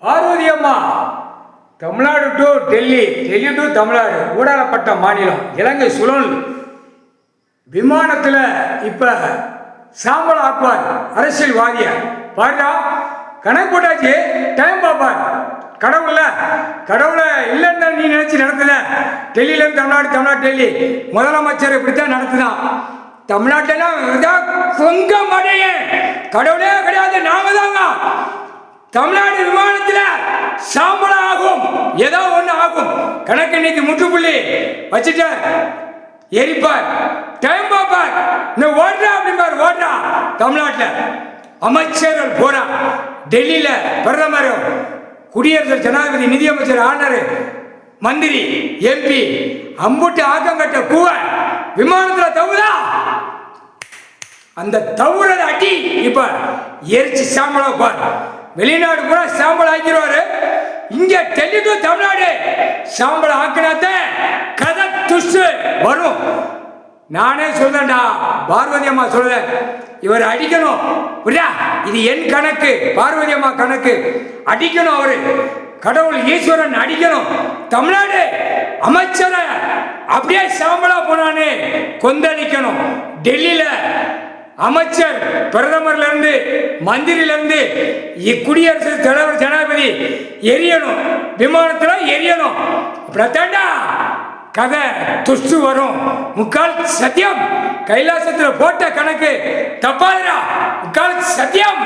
பார்வதி அம்மா Tamil Nadu to Delhi, Delhi to Tamil Nadu, ஊடாலப்பட்ட மாநிலம் இலங்கை சுழல் விமானத்தில் இப்போ சாம்பல் ஆக்குவார் அரசியல்வாதிய பாருடா. கணக்கு போட்டாச்சு, டைம் பார்ப்பார். கடவுளை இல்லைன்னு நீ நினைச்சு நடத்துத. டெல்லியிலேருந்து தமிழ்நாடு, தமிழ்நாடு டெல்லி முதலமைச்சர் இப்படித்தான் நடத்துதான். தமிழ்நாட்டிலாம் கொங்க மடைய கடவுளே கிடையாது, நாம தாங்க. தமிழ்நாடு விமானத்தில் சாம்பலம் ஆகும், ஏதோ ஒன்று ஆகும். கணக்கு இன்னைக்கு முற்றுப்புள்ளி வச்சுட்டார், எரிப்பார், டைம் பார்ப்பார். இந்த ஓடுறா அப்படிம்பார், ஓடுறா. தமிழ்நாட்டில் அமைச்சர்கள் போறா, டெல்லியில் பிரதமர், குடியரசு ஜனாதிபதி, நிதியமைச்சர், ஆளுநர், மந்திரி, எம்பி அம்புட்டு ஆக்கம் கட்ட கூவ விமானத்தில் தவுதா. அந்த தவுறத அடி இப்ப எரிச்சு சாம்பலம் பார். வெளிநாடு பூரா சாம்பல் ஆக்கிடுவாரு, இங்க டெல்லி டு தமிழ்நாடு சாம்பல் ஆக்கினாத்த கதை துஷ்டு வரும். நானே சொல்றேன்டா, பார்வதி அம்மா சொல்றேன், இவர் அடிக்கணும். இது என் கணக்கு, பார்வதி அம்மா கணக்கு. அடிக்கணும், அவரு கடவுள் ஈஸ்வரன் அடிக்கணும். தமிழ்நாடு அமைச்சரை அப்படியே சாம்பலா போனானே கொந்தளிக்கணும். டெல்லியில அமைச்சர், பிரதமர்ல இருந்து மந்திரில இருந்து குடியரசு தலைவர், ஜனாதிபதி எரியணும், விமானத்தில் எரியணும். அப்படித்தாண்டா கதை துஷ்டு வரும். முக்கால் சத்தியம் கைலாசத்தில் போட்ட கணக்கு தப்பாதுரா, முக்கால் சத்தியம்.